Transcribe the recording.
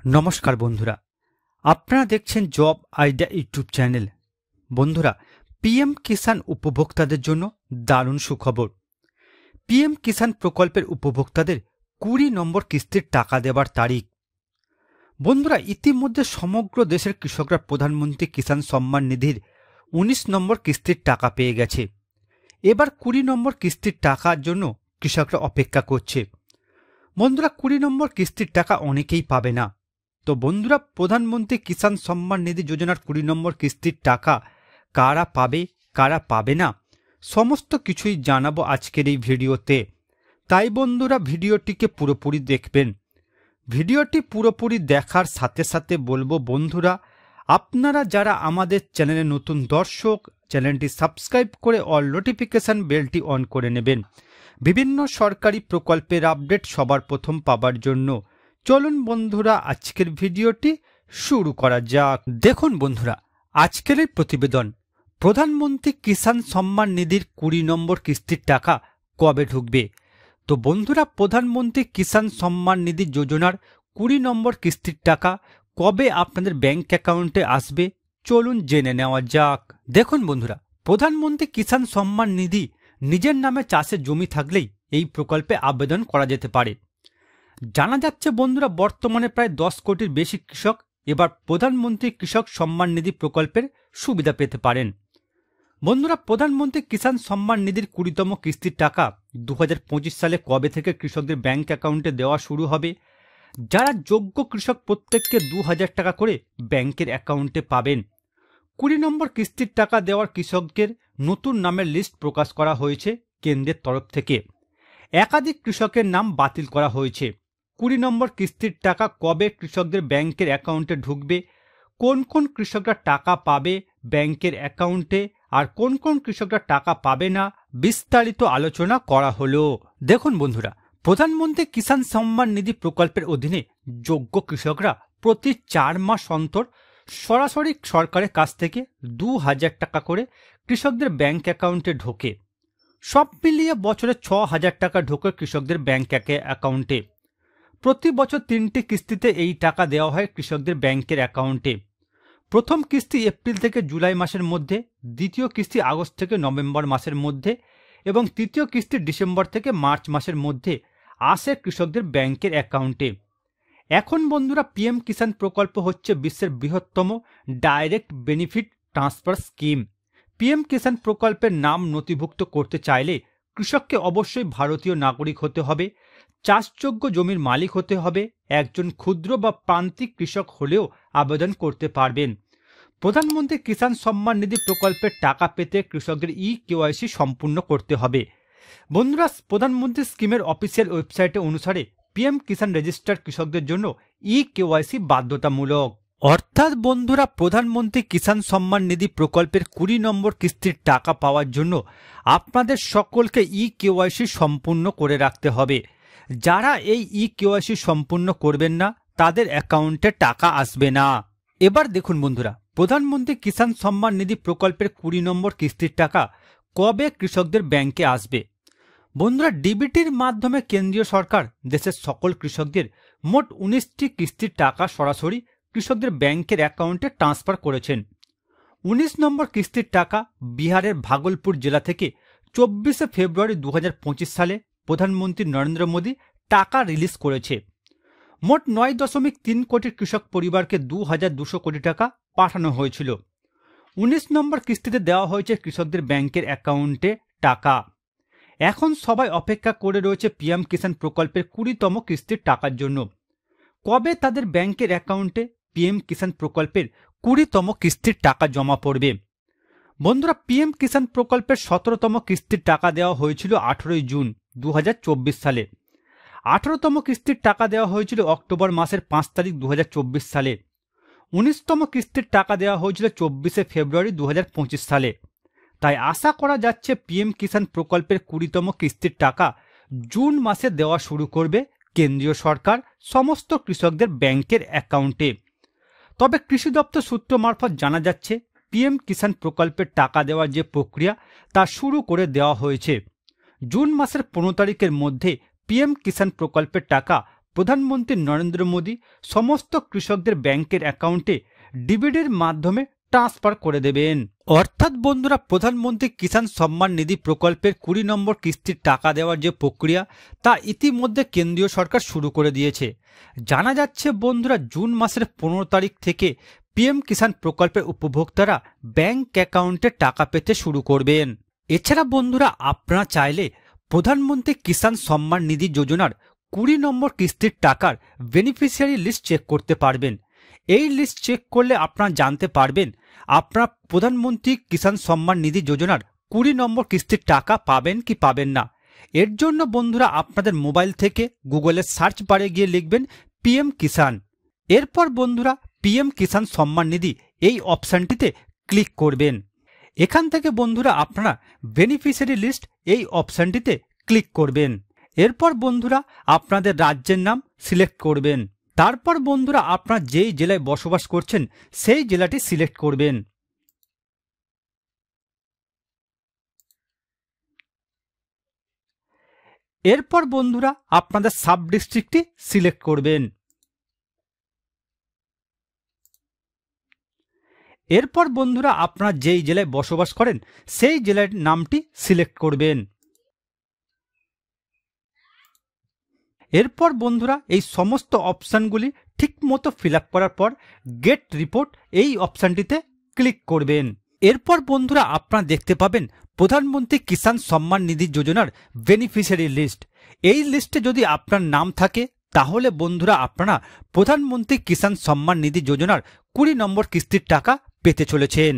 নমস্কার বন্ধুরা, আপনারা দেখছেন জব আইডিয়া ইউটিউব চ্যানেল। বন্ধুরা, পিএম কিষাণ উপভোক্তাদের জন্য দারুণ সুখবর। পিএম কিষাণ প্রকল্পের উপভোক্তাদের 20 নম্বর কিস্তির টাকা দেবার তারিখ। বন্ধুরা, ইতিমধ্যে সমগ্র দেশের কৃষকরা প্রধানমন্ত্রী কিষাণ সম্মান নিধির 19 নম্বর কিস্তির টাকা পেয়ে গেছে। এবার 20 নম্বর কিস্তির টাকার জন্য কৃষকরা অপেক্ষা করছে। বন্ধুরা, 20 নম্বর কিস্তির টাকা অনেকেই পাবে না। তো বন্ধুরা, প্রধানমন্ত্রী কিষাণ সম্মান নিধি যোজনার 20 নম্বর কিস্তির টাকা কারা পাবে কারা পাবে না সমস্ত কিছুই জানাবো আজকের এই ভিডিওতে। তাই বন্ধুরা, ভিডিওটিকে পুরোপুরি দেখবেন। ভিডিওটি পুরোপুরি দেখার সাথে সাথে বলবো বন্ধুরা, আপনারা যারা আমাদের চ্যানেলে নতুন দর্শক, চ্যানেলটি সাবস্ক্রাইব করে অল নোটিফিকেশন বেলটি অন করে নেবেন বিভিন্ন সরকারি প্রকল্পের আপডেট সবার প্রথম পাবার জন্য। চলুন বন্ধুরা, আজকের ভিডিওটি শুরু করা যাক। দেখুন বন্ধুরা, আজকের এই প্রতিবেদন প্রধানমন্ত্রী কিষাণ সম্মান নিধির 20 নম্বর কিস্তির টাকা কবে ঢুকবে। তো বন্ধুরা, প্রধানমন্ত্রী কিষাণ সম্মান নিধি যোজনার 20 নম্বর কিস্তির টাকা কবে আপনাদের ব্যাংক অ্যাকাউন্টে আসবে চলুন জেনে নেওয়া যাক। দেখুন বন্ধুরা, প্রধানমন্ত্রী কিষাণ সম্মান নিধি নিজের নামে চাষের জমি থাকলেই এই প্রকল্পে আবেদন করা যেতে পারে। জানা যাচ্ছে বন্ধুরা, বর্তমানে প্রায় 10 কোটির বেশি কৃষক এবার প্রধানমন্ত্রী কৃষক সম্মান নিধি প্রকল্পের সুবিধা পেতে পারেন। বন্ধুরা, প্রধানমন্ত্রী কিষাণ সম্মান নিধির 20তম কিস্তির টাকা 2025 সালে কবে থেকে কৃষকদের ব্যাংক অ্যাকাউন্টে দেওয়া শুরু হবে। যারা যোগ্য কৃষক প্রত্যেককে 2000 টাকা করে ব্যাংকের অ্যাকাউন্টে পাবেন। 20 নম্বর কিস্তির টাকা দেওয়ার কৃষকদের নতুন নামের লিস্ট প্রকাশ করা হয়েছে কেন্দ্রের তরফ থেকে। একাধিক কৃষকের নাম বাতিল করা হয়েছে। 20 নম্বর কিস্তির টাকা কবে কৃষকদের ব্যাংকের অ্যাকাউন্টে ঢুকবে, কোন কোন কৃষকরা টাকা পাবে ব্যাংকের অ্যাকাউন্টে আর কোন কোন কৃষকরা টাকা পাবে না, বিস্তারিত আলোচনা করা হলো। দেখুন বন্ধুরা, প্রধানমন্ত্রী কিষাণ সম্মান নিধি প্রকল্পের অধীনে যোগ্য কৃষকরা প্রতি 4 মাস অন্তর সরাসরি সরকারের কাছ থেকে 2000 টাকা করে কৃষকদের ব্যাংক অ্যাকাউন্টে ঢোকে। সব মিলিয়ে বছরে 6000 টাকা ঢোকে কৃষকদের ব্যাংক অ্যাকাউন্টে। প্রতি বছর 3টি কিস্তিতে এই টাকা দেওয়া হয় কৃষকদের ব্যাংকের অ্যাকাউন্টে। প্রথম কিস্তি এপ্রিল থেকে জুলাই মাসের মধ্যে, দ্বিতীয় কিস্তি আগস্ট থেকে নভেম্বর মাসের মধ্যে এবং তৃতীয় কিস্তি ডিসেম্বর থেকে মার্চ মাসের মধ্যে আসে কৃষকদের ব্যাংকের অ্যাকাউন্টে। এখন বন্ধুরা, পিএম কিষাণ প্রকল্প হচ্ছে বিশ্বের বৃহত্তম direct benefit transfer scheme. PM Kisan প্রকল্পের নাম নথিভুক্ত করতে চাইলে কৃষককে অবশ্যই ভারতীয় নাগরিক হতে হবে, চাষযোগ্য জমির মালিক হতে হবে, একজন ক্ষুদ্র বা প্রান্তিক কৃষক হলেও আবেদন করতে পারবেন। প্রধানমন্ত্রী কিষাণ সম্মান নিধি প্রকল্পের টাকা পেতে কৃষকদের কেওয়াইসি সম্পূর্ণ করতে হবে। বন্ধুরা, প্রধানমন্ত্রী স্কিমের অফিসিয়াল ওয়েবসাইটে অনুসারে পিএম কিষাণ রেজিস্টার্ড কৃষকদের জন্য কেওয়াইসি বাধ্যতামূলক। অর্থাৎ বন্ধুরা, প্রধানমন্ত্রী কিষাণ সম্মান নিধি প্রকল্পের 20 নম্বর কিস্তির টাকা পাওয়ার জন্য আপনাদের সকলকে কেওয়াইসি সম্পূর্ণ করে রাখতে হবে। যারা এই কেওয়াইসি সম্পূর্ণ করবেন না তাদের অ্যাকাউন্টে টাকা আসবে না। এবার দেখুন বন্ধুরা, প্রধানমন্ত্রী কিষাণ সম্মান নিধি প্রকল্পের 20 নম্বর কিস্তির টাকা কবে কৃষকদের ব্যাংকে আসবে। বন্ধুরা, ডিবিটির মাধ্যমে কেন্দ্রীয় সরকার দেশের সকল কৃষকদের মোট 19টি কিস্তির টাকা সরাসরি কৃষকদের ব্যাংকের অ্যাকাউন্টে ট্রান্সফার করেছেন। 19 নম্বর কিস্তির টাকা বিহারের ভাগলপুর জেলা থেকে 24 ফেব্রুয়ারি 2025 সালে প্রধানমন্ত্রী নরেন্দ্র মোদী টাকা রিলিজ করেছে। মোট 9.3 কোটি কৃষক পরিবারকে 2200 কোটি টাকা পাঠানো হয়েছিল। 19 নম্বর কিস্তিতে দেওয়া হয়েছে কৃষকদের ব্যাংকের অ্যাকাউন্টে টাকা। এখন সবাই অপেক্ষা করে রয়েছে পিএম কিষাণ প্রকল্পের 20তম কিস্তির টাকার জন্য। কবে তাদের ব্যাংকের অ্যাকাউন্টে পিএম কিষাণ প্রকল্পের 20তম কিস্তির টাকা জমা পড়বে। বন্ধুরা, পিএম কিষাণ প্রকল্পের 17তম কিস্তির টাকা দেওয়া হয়েছিল 18 জুন 2024 সালে। 18তম কিস্তির টাকা দেওয়া হয়েছিল অক্টোবর মাসের 5 তারিখ 2024 সালে। 19তম কিস্তির টাকা দেওয়া হয়েছিল 24 ফেব্রুয়ারি 2025 সালে। তাই আশা করা যাচ্ছে পিএম কিষাণ প্রকল্পের 20তম কিস্তির টাকা জুন মাসে দেওয়া শুরু করবে কেন্দ্রীয় সরকার সমস্ত কৃষকদের ব্যাংকের অ্যাকাউন্টে। তবে কৃষি দপ্তর সূত্র মারফত জানা যাচ্ছে পিএম কিষাণ প্রকল্পের টাকা দেওয়ার যে প্রক্রিয়া তা শুরু করে দেওয়া হয়েছে। জুন মাসের 15 তারিখের মধ্যে পিএম কিষাণ প্রকল্পের টাকা প্রধানমন্ত্রী নরেন্দ্র মোদী সমস্ত কৃষকদের ব্যাংকের অ্যাকাউন্টে ডিবিডির মাধ্যমে ট্রান্সফার করে দেবেন। অর্থাৎ বন্ধুরা, প্রধানমন্ত্রী কিষাণ সম্মান নিধি প্রকল্পের 20 নম্বর কিস্তির টাকা দেওয়ার যে প্রক্রিয়া তা ইতিমধ্যে কেন্দ্রীয় সরকার শুরু করে দিয়েছে। জানা যাচ্ছে বন্ধুরা, জুন মাসের 15 তারিখ থেকে পিএম কিষাণ প্রকল্পের উপভোক্তারা ব্যাংক অ্যাকাউন্টে টাকা পেতে শুরু করবেন। এছাড়া বন্ধুরা, আপনারা চাইলে প্রধানমন্ত্রী কিষাণ সম্মান নিধি যোজনার 20 নম্বর কিস্তির টাকার বেনিফিশিয়ারি লিস্ট চেক করতে পারবেন। এই লিস্ট চেক করলে আপনারা জানতে পারবেন আপনারা প্রধানমন্ত্রী কিষাণ সম্মান নিধি যোজনার 20 নম্বর কিস্তির টাকা পাবেন কি পাবেন না। এর জন্য বন্ধুরা, আপনাদের মোবাইল থেকে গুগলের সার্চ বারে গিয়ে লিখবেন পিএম কিষাণ। এরপর বন্ধুরা, পিএম কিষাণ সম্মান নিধি এই অপশানটিতে ক্লিক করবেন। এখান থেকে বন্ধুরা আপনারা বেনিফিশিয়ারি লিস্ট এই অপশানটিতে ক্লিক করবেন। এরপর বন্ধুরা আপনাদের রাজ্যের নাম সিলেক্ট করবেন। তারপর বন্ধুরা আপনারা যেই জেলায় বসবাস করছেন সেই জেলাটি সিলেক্ট করবেন। এরপর বন্ধুরা আপনাদের সাব ডিস্ট্রিক্টটি সিলেক্ট করবেন। এরপর বন্ধুরা আপনারা যেই জেলায় বসবাস করেন সেই জেলার নামটি সিলেক্ট করবেন। এরপর বন্ধুরা এই সমস্ত অপশানগুলি ঠিকমতো ফিল আপ করার পর গেট রিপোর্ট এই অপশানটিতে ক্লিক করবেন। এরপর বন্ধুরা আপনারা দেখতে পাবেন প্রধানমন্ত্রী কিষাণ সম্মান নিধি যোজনার বেনিফিশিয়ারি লিস্ট। এই লিস্টে যদি আপনার নাম থাকে তাহলে বন্ধুরা আপনারা প্রধানমন্ত্রী কিষাণ সম্মান নিধি যোজনার 20 নম্বর কিস্তির টাকা পেতে চলেছেন।